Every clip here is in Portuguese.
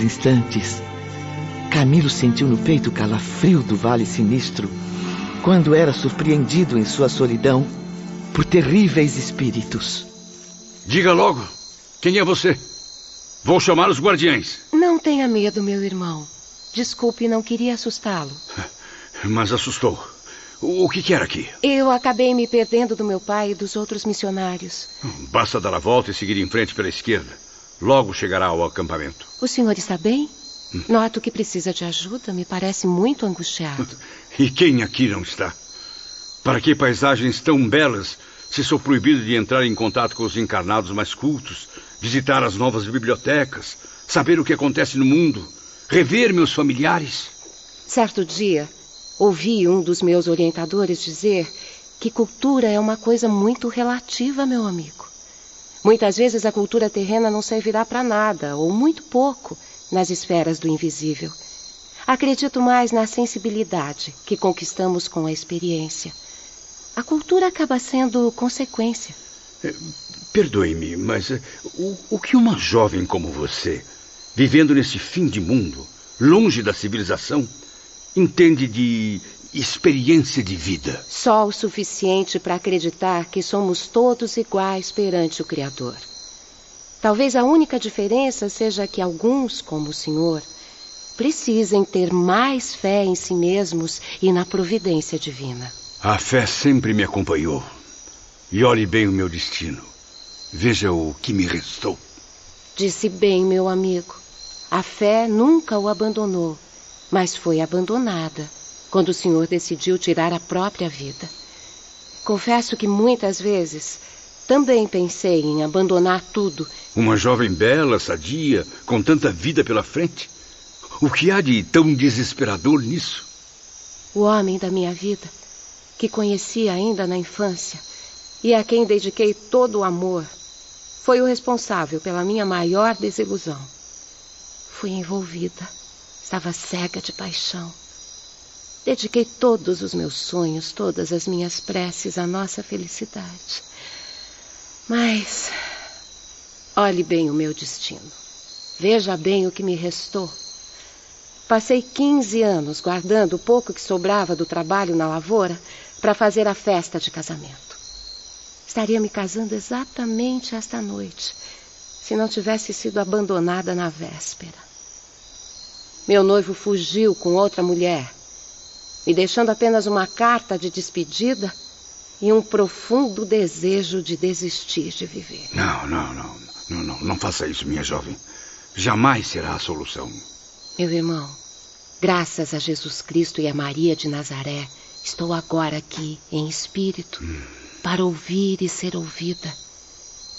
instantes, Camilo sentiu no peito o calafrio do vale sinistro quando era surpreendido em sua solidão por terríveis espíritos. Diga logo, quem é você? Vou chamar os guardiães. Não tenha medo, meu irmão. Desculpe, não queria assustá-lo. Mas assustou. O que era aqui? Eu acabei me perdendo do meu pai e dos outros missionários. Basta dar a volta e seguir em frente pela esquerda. Logo chegará ao acampamento. O senhor está bem? Noto que precisa de ajuda. Me parece muito angustiado. E quem aqui não está? Para que paisagens tão belas se sou proibido de entrar em contato com os encarnados mais cultos, visitar as novas bibliotecas, saber o que acontece no mundo, rever meus familiares? Certo dia, ouvi um dos meus orientadores dizer que cultura é uma coisa muito relativa, meu amigo. Muitas vezes a cultura terrena não servirá para nada, ou muito pouco, nas esferas do invisível. Acredito mais na sensibilidade que conquistamos com a experiência. A cultura acaba sendo consequência. Perdoe-me, mas o que uma jovem como você, vivendo nesse fim de mundo, longe da civilização, entende de experiência de vida? Só o suficiente para acreditar que somos todos iguais perante o Criador. Talvez a única diferença seja que alguns, como o senhor, precisem ter mais fé em si mesmos e na providência divina. A fé sempre me acompanhou. E olhe bem o meu destino. Veja o que me restou. Disse bem, meu amigo. A fé nunca o abandonou, mas foi abandonada quando o senhor decidiu tirar a própria vida. Confesso que muitas vezes também pensei em abandonar tudo. Uma jovem bela, sadia, com tanta vida pela frente. O que há de tão desesperador nisso? O homem da minha vida, que conheci ainda na infância e a quem dediquei todo o amor, foi o responsável pela minha maior desilusão. Fui envolvida, estava cega de paixão. Dediquei todos os meus sonhos, todas as minhas preces à nossa felicidade. Mas olhe bem o meu destino. Veja bem o que me restou. Passei 15 anos guardando o pouco que sobrava do trabalho na lavoura para fazer a festa de casamento. Estaria me casando exatamente esta noite, se não tivesse sido abandonada na véspera. Meu noivo fugiu com outra mulher, me deixando apenas uma carta de despedida e um profundo desejo de desistir de viver. Não faça isso, minha jovem. Jamais será a solução. Meu irmão, graças a Jesus Cristo e a Maria de Nazaré, estou agora aqui, em espírito, para ouvir e ser ouvida.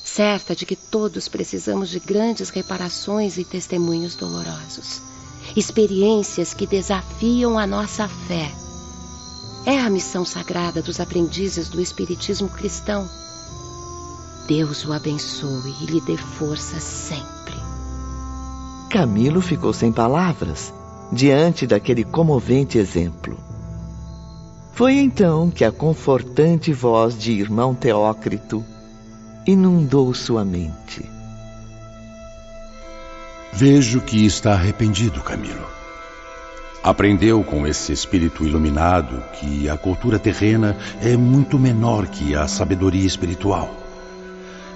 Certa de que todos precisamos de grandes reparações e testemunhos dolorosos. Experiências que desafiam a nossa fé. É a missão sagrada dos aprendizes do espiritismo cristão. Deus o abençoe e lhe dê força sempre. Camilo ficou sem palavras diante daquele comovente exemplo. Foi então que a confortante voz de irmão Teócrito inundou sua mente. Vejo que está arrependido, Camilo. Aprendeu com esse espírito iluminado que a cultura terrena é muito menor que a sabedoria espiritual.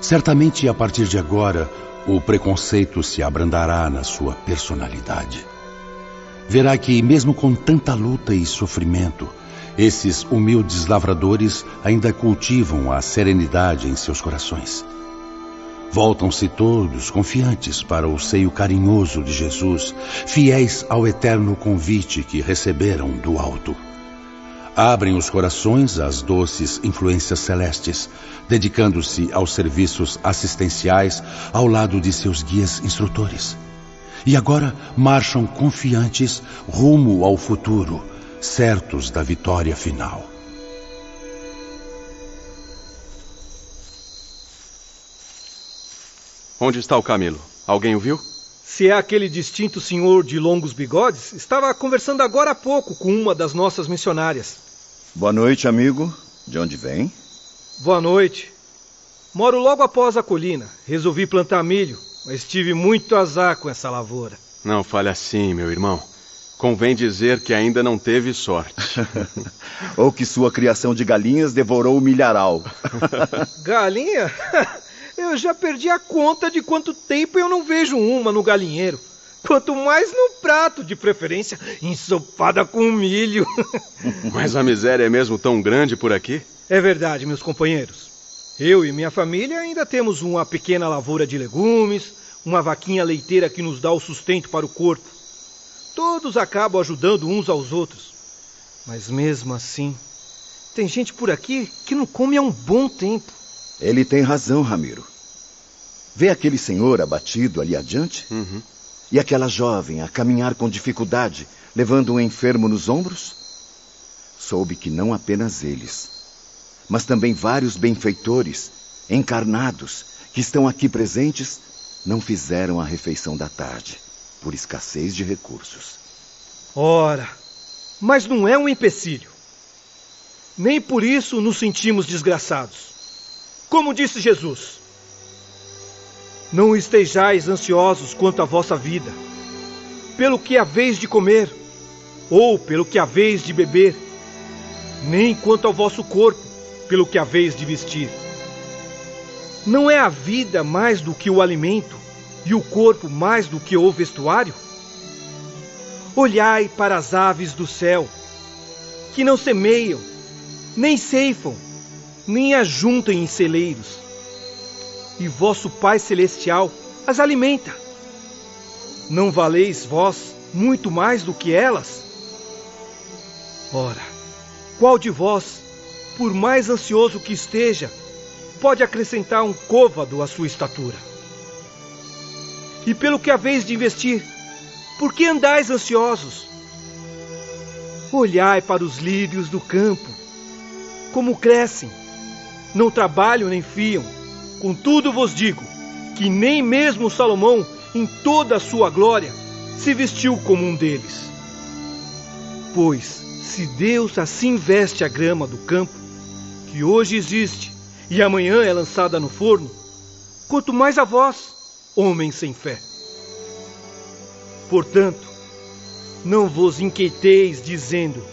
Certamente, a partir de agora, o preconceito se abrandará na sua personalidade. Verá que, mesmo com tanta luta e sofrimento, esses humildes lavradores ainda cultivam a serenidade em seus corações. Voltam-se todos confiantes para o seio carinhoso de Jesus, fiéis ao eterno convite que receberam do alto. Abrem os corações às doces influências celestes, dedicando-se aos serviços assistenciais ao lado de seus guias instrutores. E agora marcham confiantes rumo ao futuro, certos da vitória final. Onde está o Camilo? Alguém o viu? Se é aquele distinto senhor de longos bigodes, estava conversando agora há pouco com uma das nossas missionárias. Boa noite, amigo. De onde vem? Boa noite. Moro logo após a colina. Resolvi plantar milho, mas tive muito azar com essa lavoura. Não fale assim, meu irmão. Convém dizer que ainda não teve sorte. Ou que sua criação de galinhas devorou o milharal. Galinha? Eu já perdi a conta de quanto tempo eu não vejo uma no galinheiro. Quanto mais no prato, de preferência ensopada com milho. Mas a miséria é mesmo tão grande por aqui? É verdade, meus companheiros. Eu e minha família ainda temos uma pequena lavoura de legumes, uma vaquinha leiteira que nos dá o sustento para o corpo. Todos acabam ajudando uns aos outros. Mas mesmo assim, tem gente por aqui que não come há um bom tempo. Ele tem razão, Ramiro. Vê aquele senhor abatido ali adiante? Uhum. E aquela jovem a caminhar com dificuldade, levando um enfermo nos ombros? Soube que não apenas eles, mas também vários benfeitores, encarnados, que estão aqui presentes, não fizeram a refeição da tarde, por escassez de recursos. Ora, mas não é um empecilho. Nem por isso nos sentimos desgraçados. Como disse Jesus, não estejais ansiosos quanto à vossa vida, pelo que haveis de comer, ou pelo que haveis de beber, nem quanto ao vosso corpo, pelo que haveis de vestir. Não é a vida mais do que o alimento, e o corpo mais do que o vestuário? Olhai para as aves do céu, que não semeiam, nem ceifam, nem ajuntam em celeiros, e vosso Pai Celestial as alimenta. Não valeis vós muito mais do que elas? Ora, qual de vós, por mais ansioso que esteja, pode acrescentar um côvado à sua estatura? E pelo que haveis de investir, por que andais ansiosos? Olhai para os lírios do campo, como crescem, não trabalham nem fiam. Contudo vos digo, que nem mesmo Salomão, em toda a sua glória, se vestiu como um deles. Pois, se Deus assim veste a grama do campo, que hoje existe e amanhã é lançada no forno, quanto mais a vós, homens sem fé. Portanto, não vos inquieteis dizendo,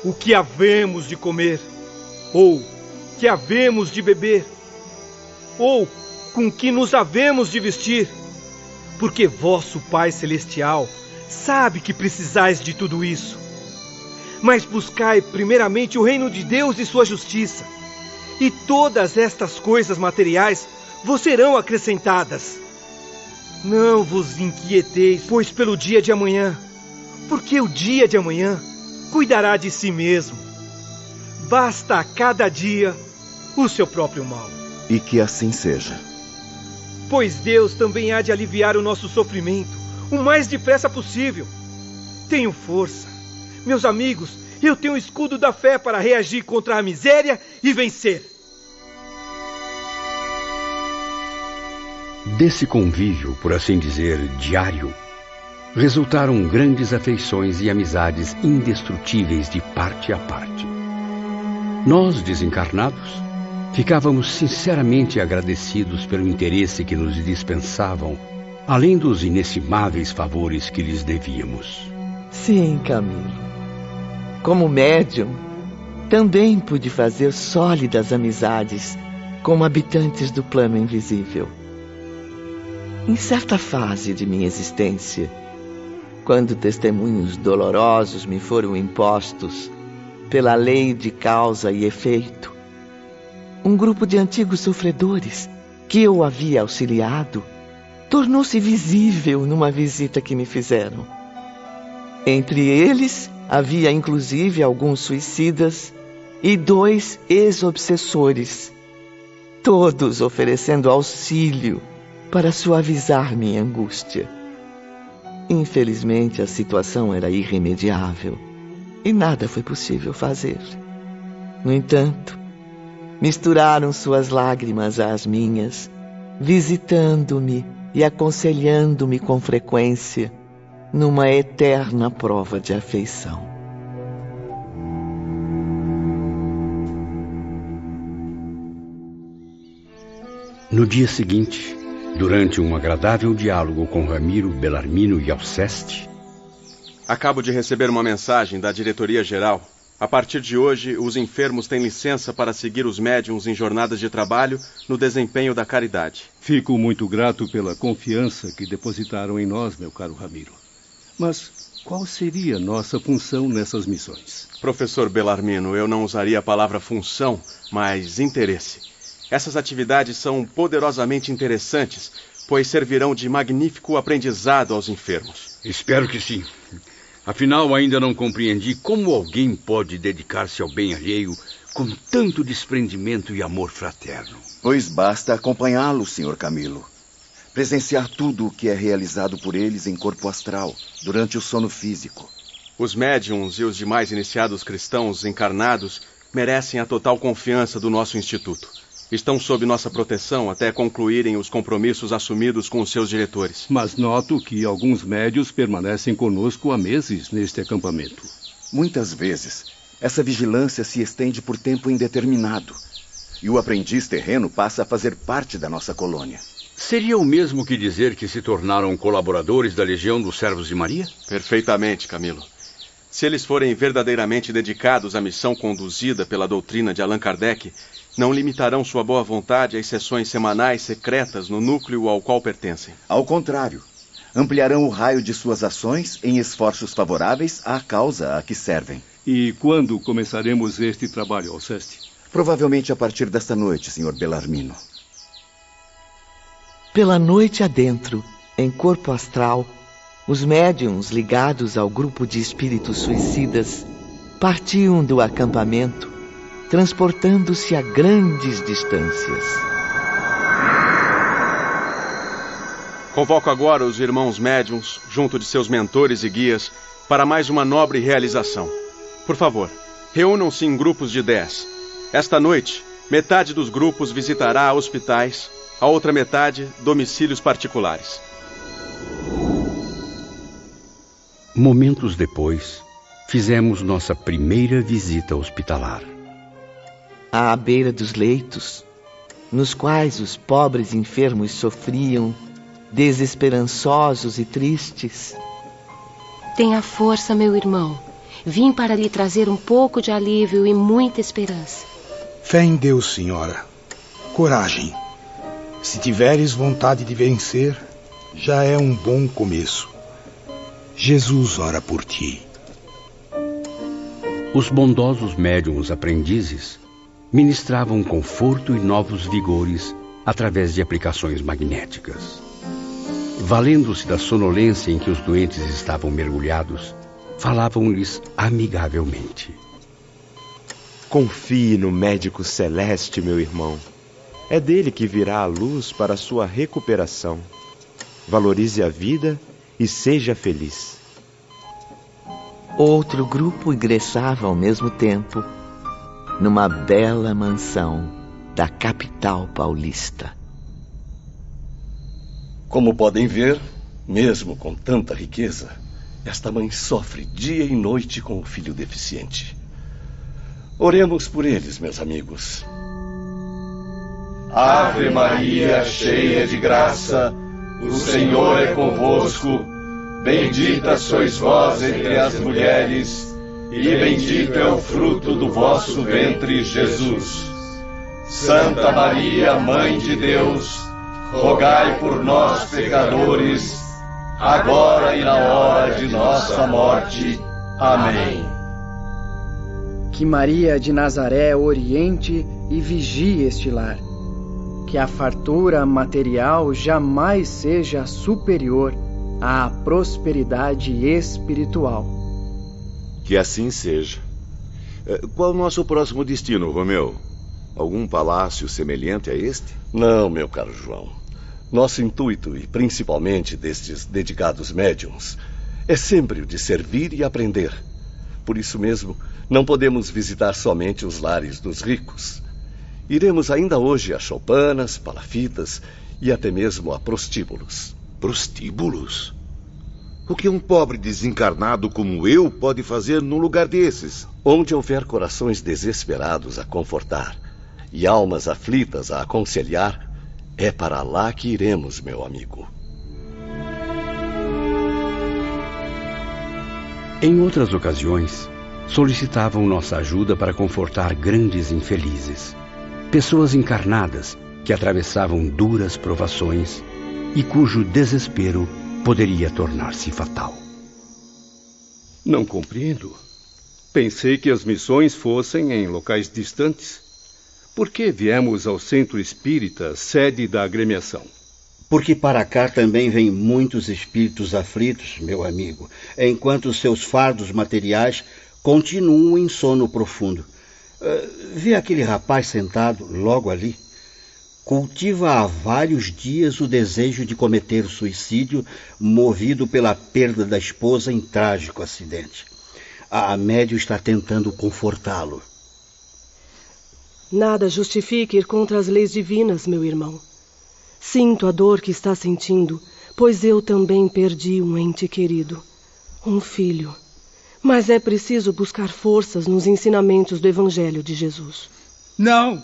o que havemos de comer, ou que havemos de beber, ou com que nos havemos de vestir, porque vosso Pai Celestial sabe que precisais de tudo isso. Mas buscai primeiramente o reino de Deus e sua justiça, e todas estas coisas materiais vos serão acrescentadas. Não vos inquieteis, pois pelo dia de amanhã, porque o dia de amanhã cuidará de si mesmo. Basta a cada dia o seu próprio mal. E que assim seja. Pois Deus também há de aliviar o nosso sofrimento o mais depressa possível. Tenham força. Meus amigos, eu tenho o escudo da fé para reagir contra a miséria e vencer. Desse convívio, por assim dizer, diário, resultaram grandes afeições e amizades indestrutíveis de parte a parte. Nós, desencarnados, ficávamos sinceramente agradecidos pelo interesse que nos dispensavam, além dos inestimáveis favores que lhes devíamos. Sim, Camilo. Como médium, também pude fazer sólidas amizades com habitantes do plano invisível. Em certa fase de minha existência, quando testemunhos dolorosos me foram impostos pela lei de causa e efeito, um grupo de antigos sofredores que eu havia auxiliado tornou-se visível numa visita que me fizeram. Entre eles havia inclusive alguns suicidas e 2 ex-obsessores, todos oferecendo auxílio para suavizar minha angústia. Infelizmente, a situação era irremediável e nada foi possível fazer. No entanto, misturaram suas lágrimas às minhas, visitando-me e aconselhando-me com frequência numa eterna prova de afeição. No dia seguinte, Durante um agradável diálogo com Ramiro, Belarmino e Alceste, acabo de receber uma mensagem da diretoria-geral. A partir de hoje, os enfermos têm licença para seguir os médiuns em jornadas de trabalho no desempenho da caridade. Fico muito grato pela confiança que depositaram em nós, meu caro Ramiro. Mas qual seria nossa função nessas missões? Professor Belarmino, eu não usaria a palavra função, mas interesse. Essas atividades são poderosamente interessantes, pois servirão de magnífico aprendizado aos enfermos. Espero que sim. Afinal, ainda não compreendi como alguém pode dedicar-se ao bem alheio com tanto desprendimento e amor fraterno. Pois basta acompanhá-lo, Sr. Camilo. Presenciar tudo o que é realizado por eles em corpo astral, durante o sono físico. Os médiuns e os demais iniciados cristãos encarnados merecem a total confiança do nosso instituto. Estão sob nossa proteção até concluírem os compromissos assumidos com os seus diretores. Mas noto que alguns médios permanecem conosco há meses neste acampamento. Muitas vezes, essa vigilância se estende por tempo indeterminado. E o aprendiz terreno passa a fazer parte da nossa colônia. Seria o mesmo que dizer que se tornaram colaboradores da Legião dos Servos de Maria? Perfeitamente, Camilo. Se eles forem verdadeiramente dedicados à missão conduzida pela doutrina de Allan Kardec, não limitarão sua boa vontade às sessões semanais secretas no núcleo ao qual pertencem. Ao contrário, ampliarão o raio de suas ações em esforços favoráveis à causa a que servem. E quando começaremos este trabalho, Alceste? Provavelmente a partir desta noite, Sr. Belarmino. Pela noite adentro, em corpo astral, os médiuns ligados ao grupo de espíritos suicidas partiam do acampamento, transportando-se a grandes distâncias. Convoco agora os irmãos médiuns, junto de seus mentores e guias, para mais uma nobre realização. Por favor, reúnam-se em grupos de 10. Esta noite, metade dos grupos visitará hospitais, a outra metade, domicílios particulares. Momentos depois, fizemos nossa primeira visita hospitalar. À beira dos leitos, nos quais os pobres enfermos sofriam, desesperançosos e tristes. Tenha força, meu irmão. Vim para lhe trazer um pouco de alívio e muita esperança. Fé em Deus, senhora. Coragem. Se tiveres vontade de vencer, já é um bom começo. Jesus ora por ti. Os bondosos médiuns aprendizes ministravam conforto e novos vigores através de aplicações magnéticas. Valendo-se da sonolência em que os doentes estavam mergulhados, falavam-lhes amigavelmente. Confie no médico celeste, meu irmão. É dele que virá a luz para a sua recuperação. Valorize a vida e seja feliz. Outro grupo ingressava ao mesmo tempo numa bela mansão da capital paulista. Como podem ver, mesmo com tanta riqueza, esta mãe sofre dia e noite com o filho deficiente. Oremos por eles, meus amigos. Ave Maria, cheia de graça, o Senhor é convosco. Bendita sois vós entre as mulheres, e bendito é o fruto do vosso ventre, Jesus. Santa Maria, Mãe de Deus, rogai por nós, pecadores, agora e na hora de nossa morte. Amém. Que Maria de Nazaré oriente e vigie este lar. Que a fartura material jamais seja superior à prosperidade espiritual. Que assim seja. Qual o nosso próximo destino, Romeu? Algum palácio semelhante a este? Não, meu caro João. Nosso intuito, e principalmente destes dedicados médiuns, é sempre o de servir e aprender. Por isso mesmo, não podemos visitar somente os lares dos ricos. Iremos ainda hoje a choupanas, palafitas e até mesmo a prostíbulos. Prostíbulos? O que um pobre desencarnado como eu pode fazer num lugar desses? Onde houver corações desesperados a confortar e almas aflitas a aconselhar, É para lá que iremos, meu amigo. Em outras ocasiões, solicitavam nossa ajuda para confortar grandes infelizes, pessoas encarnadas que atravessavam duras provações e cujo desespero poderia tornar-se fatal. Não compreendo. Pensei que as missões fossem em locais distantes. Por que viemos ao Centro Espírita, sede da agremiação? Porque para cá também vêm muitos espíritos aflitos, meu amigo, enquanto seus fardos materiais continuam em sono profundo. Vê aquele rapaz sentado logo ali? Cultiva há vários dias o desejo de cometer suicídio, movido pela perda da esposa em trágico acidente. A médium está tentando confortá-lo. Nada justifica ir contra as leis divinas, meu irmão. Sinto a dor que está sentindo, pois eu também perdi um ente querido, um filho. Mas é preciso buscar forças nos ensinamentos do Evangelho de Jesus. Não!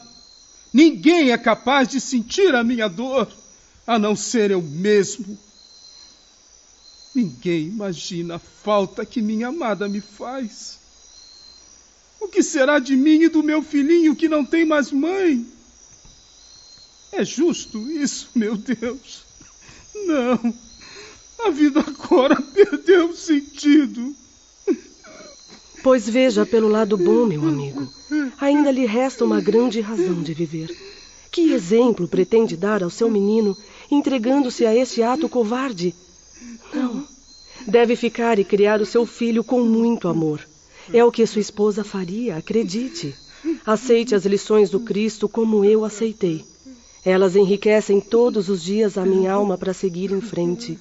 Ninguém é capaz de sentir a minha dor, a não ser eu mesmo. Ninguém imagina a falta que minha amada me faz. O que será de mim e do meu filhinho que não tem mais mãe? É justo isso, meu Deus? Não. A vida agora perdeu o sentido. Pois veja pelo lado bom, meu amigo. Ainda lhe resta uma grande razão de viver. Que exemplo pretende dar ao seu menino, entregando-se a este ato covarde? Não. Deve ficar e criar o seu filho com muito amor. É o que sua esposa faria, acredite. Aceite as lições do Cristo como eu aceitei. Elas enriquecem todos os dias a minha alma para seguir em frente.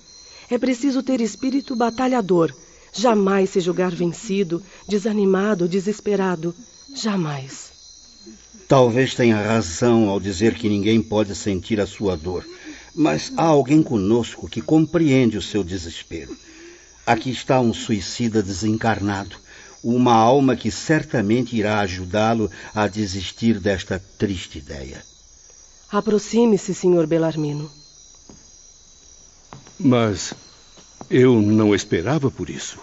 É preciso ter espírito batalhador. Jamais se julgar vencido, desanimado, desesperado. Jamais. Talvez tenha razão ao dizer que ninguém pode sentir a sua dor. Mas há alguém conosco que compreende o seu desespero. Aqui está um suicida desencarnado. Uma alma que certamente irá ajudá-lo a desistir desta triste ideia. Aproxime-se, Sr. Belarmino. Mas eu não esperava por isso.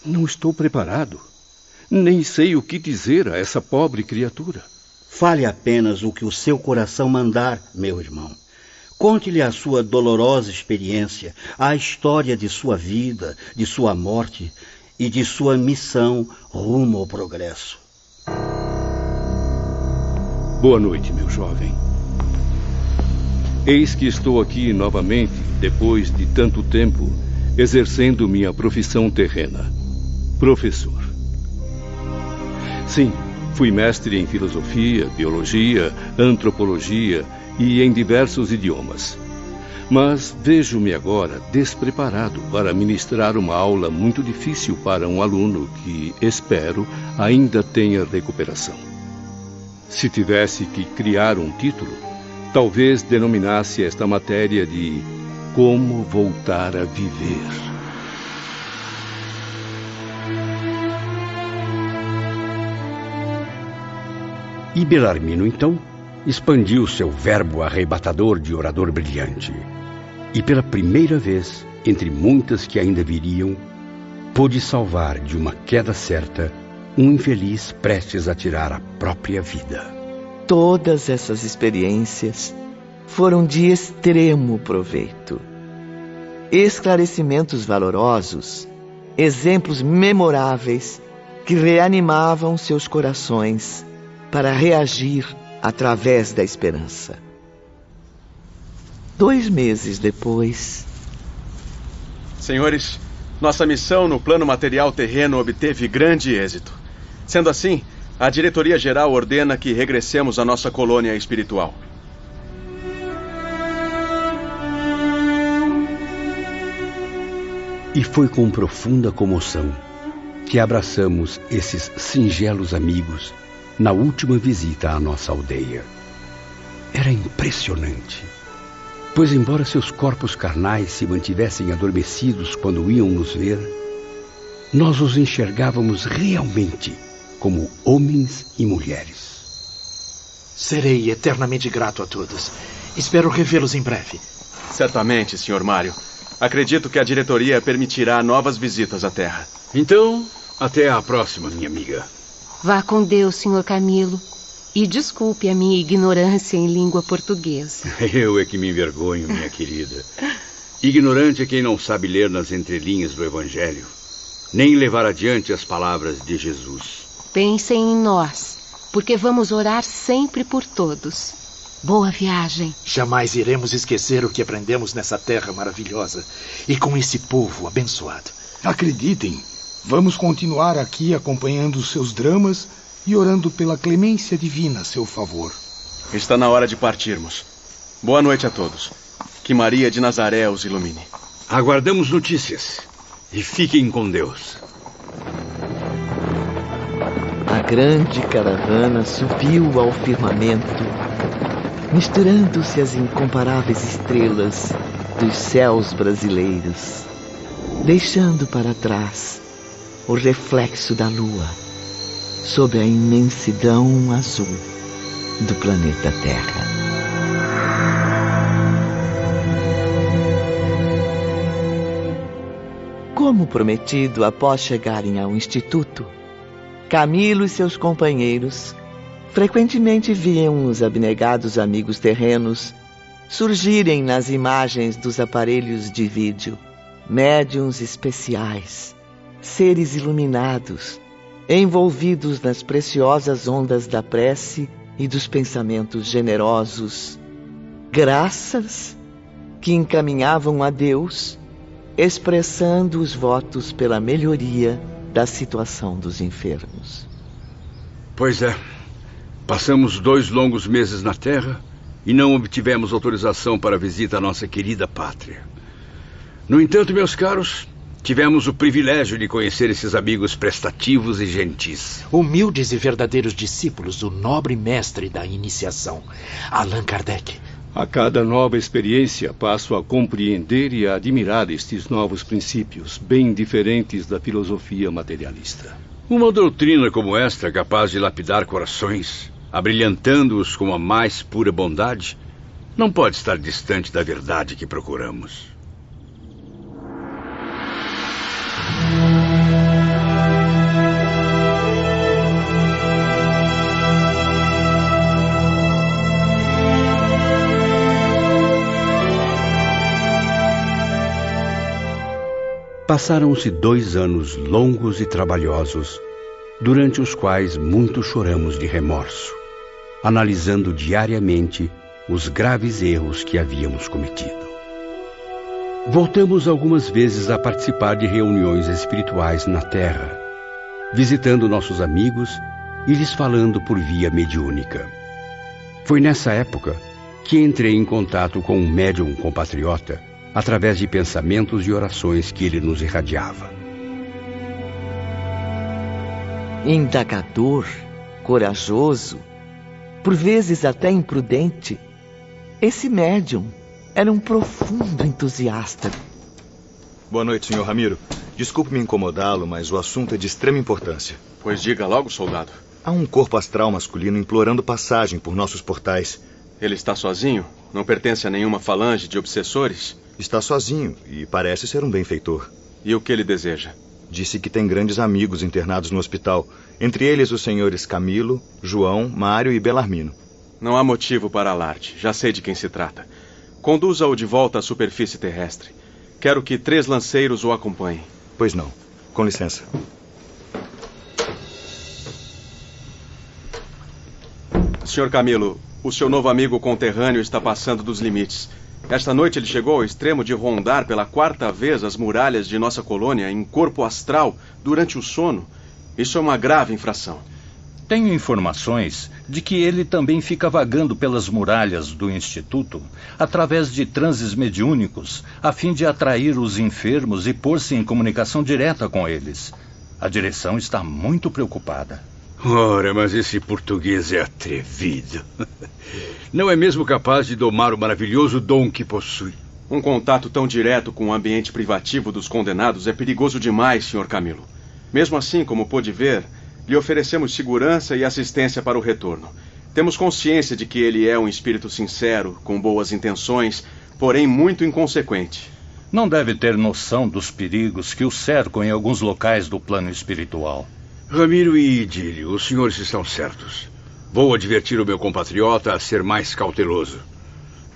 Não estou preparado. Nem sei o que dizer a essa pobre criatura. Fale apenas o que o seu coração mandar, meu irmão. Conte-lhe a sua dolorosa experiência, a história de sua vida, de sua morte e de sua missão rumo ao progresso. Boa noite, meu jovem. Eis que estou aqui novamente, depois de tanto tempo, exercendo minha profissão terrena. Professor. Sim, fui mestre em filosofia, biologia, antropologia e em diversos idiomas. Mas vejo-me agora despreparado para ministrar uma aula muito difícil para um aluno que, espero, ainda tenha recuperação. Se tivesse que criar um título, talvez denominasse esta matéria de Como Voltar a Viver. E Belarmino, então, expandiu seu verbo arrebatador de orador brilhante. E pela primeira vez, entre muitas que ainda viriam, pôde salvar de uma queda certa um infeliz prestes a tirar a própria vida. Todas essas experiências foram de extremo proveito. Esclarecimentos valorosos, exemplos memoráveis que reanimavam seus corações para reagir através da esperança. 2 meses depois... Senhores, nossa missão no plano material terreno obteve grande êxito. Sendo assim, a diretoria-geral ordena que regressemos à nossa colônia espiritual. E foi com profunda comoção que abraçamos esses singelos amigos na última visita à nossa aldeia. Era impressionante, pois embora seus corpos carnais se mantivessem adormecidos quando iam nos ver, nós os enxergávamos realmente como homens e mulheres. Serei eternamente grato a todos. Espero revê-los em breve. Certamente, Sr. Mário. Acredito que a diretoria permitirá novas visitas à Terra. Então, até a próxima, minha amiga. Vá com Deus, Sr. Camilo. E desculpe a minha ignorância em língua portuguesa. Eu é que me envergonho, minha querida. Ignorante é quem não sabe ler nas entrelinhas do Evangelho, nem levar adiante as palavras de Jesus. Pensem em nós, porque vamos orar sempre por todos. Boa viagem. Jamais iremos esquecer o que aprendemos nessa terra maravilhosa e com esse povo abençoado. Acreditem, vamos continuar aqui acompanhando os seus dramas e orando pela clemência divina a seu favor. Está na hora de partirmos. Boa noite a todos. Que Maria de Nazaré os ilumine. Aguardamos notícias. E fiquem com Deus. A grande caravana subiu ao firmamento, misturando-se às incomparáveis estrelas dos céus brasileiros, deixando para trás o reflexo da lua sobre a imensidão azul do planeta Terra. Como prometido, após chegarem ao instituto, Camilo e seus companheiros frequentemente viam os abnegados amigos terrenos surgirem nas imagens dos aparelhos de vídeo, médiuns especiais, seres iluminados, envolvidos nas preciosas ondas da prece e dos pensamentos generosos, graças que encaminhavam a Deus, expressando os votos pela melhoria da situação dos enfermos. Pois é, passamos 2 longos meses na Terra e não obtivemos autorização para a visita à nossa querida pátria. No entanto, meus caros, tivemos o privilégio de conhecer esses amigos prestativos e gentis. Humildes e verdadeiros discípulos do nobre mestre da iniciação, Allan Kardec. A cada nova experiência passo a compreender e a admirar estes novos princípios, bem diferentes da filosofia materialista. Uma doutrina como esta é capaz de lapidar corações, abrilhantando-os com a mais pura bondade, não pode estar distante da verdade que procuramos. Passaram-se 2 anos longos e trabalhosos, durante os quais muito choramos de remorso, analisando diariamente os graves erros que havíamos cometido. Voltamos algumas vezes a participar de reuniões espirituais na Terra, visitando nossos amigos e lhes falando por via mediúnica. Foi nessa época que entrei em contato com um médium compatriota, através de pensamentos e orações que ele nos irradiava. Indagador, corajoso, por vezes até imprudente, esse médium era um profundo entusiasta. Boa noite, Sr. Ramiro. Desculpe-me incomodá-lo, mas o assunto é de extrema importância. Pois diga logo, soldado. Há um corpo astral masculino implorando passagem por nossos portais. Ele está sozinho? Não pertence a nenhuma falange de obsessores? Está sozinho e parece ser um benfeitor. E o que ele deseja? Disse que tem grandes amigos internados no hospital, entre eles os senhores Camilo, João, Mário e Belarmino. Não há motivo para alarde. Já sei de quem se trata. Conduza-o de volta à superfície terrestre. Quero que 3 lanceiros o acompanhem. Pois não. Com licença. Sr. Camilo, o seu novo amigo conterrâneo está passando dos limites. Esta noite ele chegou ao extremo de rondar pela 4ª vez as muralhas de nossa colônia em corpo astral durante o sono. Isso é uma grave infração. Tenho informações de que ele também fica vagando pelas muralhas do Instituto através de transes mediúnicos, a fim de atrair os enfermos e pôr-se em comunicação direta com eles. A direção está muito preocupada. Ora, mas esse português é atrevido. Não é mesmo capaz de domar o maravilhoso dom que possui. Um contato tão direto com o ambiente privativo dos condenados é perigoso demais, Sr. Camilo. Mesmo assim, como pôde ver, lhe oferecemos segurança e assistência para o retorno. Temos consciência de que ele é um espírito sincero, com boas intenções, porém muito inconsequente. Não deve ter noção dos perigos que o cercam em alguns locais do plano espiritual. Ramiro e Idílio, os senhores estão certos. Vou advertir o meu compatriota a ser mais cauteloso.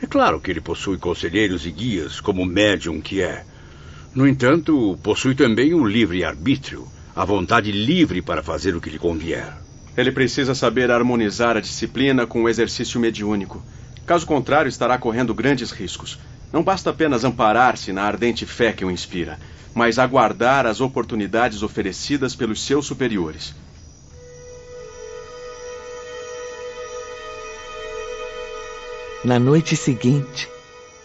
É claro que ele possui conselheiros e guias, como médium que é. No entanto, possui também o livre-arbítrio, a vontade livre para fazer o que lhe convier. Ele precisa saber harmonizar a disciplina com o exercício mediúnico. Caso contrário, estará correndo grandes riscos. Não basta apenas amparar-se na ardente fé que o inspira, mas aguardar as oportunidades oferecidas pelos seus superiores. Na noite seguinte,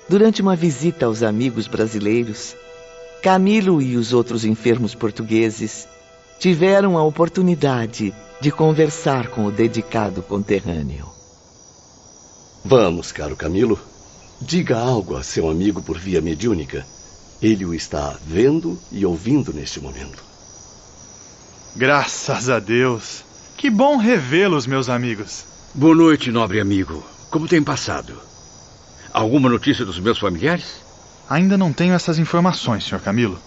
durante uma visita aos amigos brasileiros, Camilo e os outros enfermos portugueses tiveram a oportunidade de conversar com o dedicado conterrâneo. Vamos, caro Camilo. Diga algo a seu amigo por via mediúnica. Ele o está vendo e ouvindo neste momento. Graças a Deus. Que bom revê-los, meus amigos. Boa noite, nobre amigo. Como tem passado? Alguma notícia dos meus familiares? Ainda não tenho essas informações, Sr. Camilo.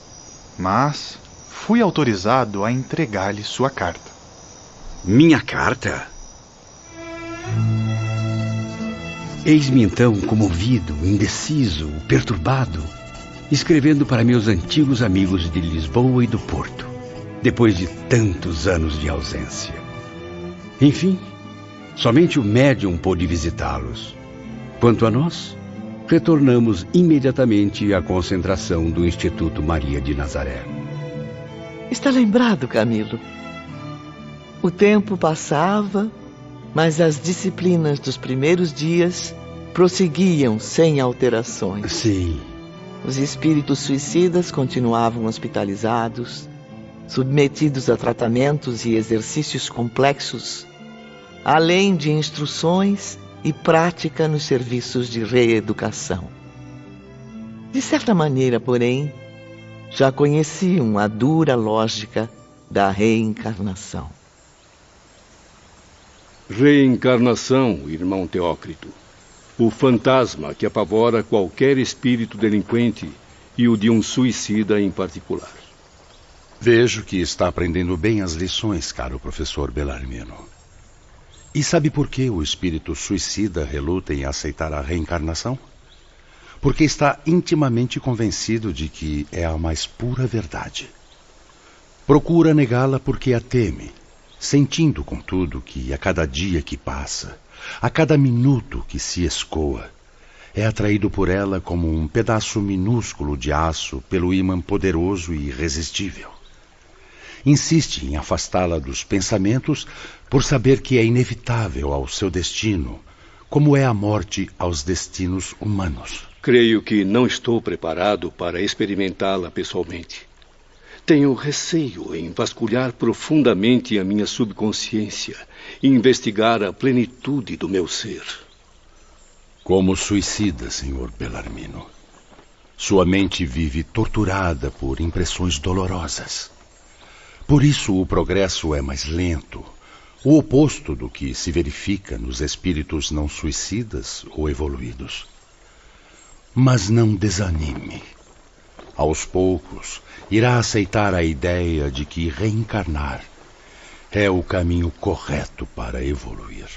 Mas fui autorizado a entregar-lhe sua carta. Minha carta? Eis-me então comovido, indeciso, perturbado, escrevendo para meus antigos amigos de Lisboa e do Porto, depois de tantos anos de ausência. Enfim, somente o médium pôde visitá-los. Quanto a nós, retornamos imediatamente à concentração do Instituto Maria de Nazaré. Está lembrado, Camilo? O tempo passava, mas as disciplinas dos primeiros dias prosseguiam sem alterações. Sim. Os espíritos suicidas continuavam hospitalizados, submetidos a tratamentos e exercícios complexos, além de instruções e prática nos serviços de reeducação. De certa maneira, porém, já conheciam a dura lógica da reencarnação. Reencarnação, irmão Teócrito. O fantasma que apavora qualquer espírito delinquente e o de um suicida em particular. Vejo que está aprendendo bem as lições, caro professor Bellarmino. E sabe por que o espírito suicida reluta em aceitar a reencarnação? Porque está intimamente convencido de que é a mais pura verdade. Procura negá-la porque a teme, sentindo, contudo, que a cada dia que passa, a cada minuto que se escoa, é atraído por ela como um pedaço minúsculo de aço pelo ímã poderoso e irresistível. Insiste em afastá-la dos pensamentos por saber que é inevitável ao seu destino, como é a morte aos destinos humanos. Creio que não estou preparado para experimentá-la pessoalmente. Tenho receio em vasculhar profundamente a minha subconsciência e investigar a plenitude do meu ser. Como suicida, Sr. Bellarmino. Sua mente vive torturada por impressões dolorosas. Por isso o progresso é mais lento, o oposto do que se verifica nos espíritos não suicidas ou evoluídos. Mas não desanime. Aos poucos, irá aceitar a ideia de que reencarnar é o caminho correto para evoluir.